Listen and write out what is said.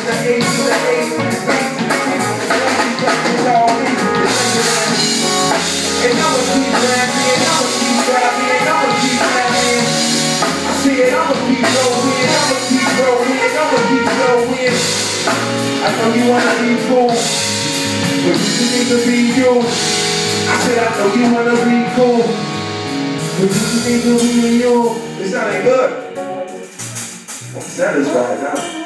the A to the A to the B to the C. It's all me. And I'ma keep rapping, and I'ma keep rapping, and I'ma keep rapping. I said I'ma keep going, I'ma keep growing, I'ma keep going. I know you wanna be cool, but you need to be you. I said I know you wanna be cool, but you need to be you. It's not good. I'm satisfied now.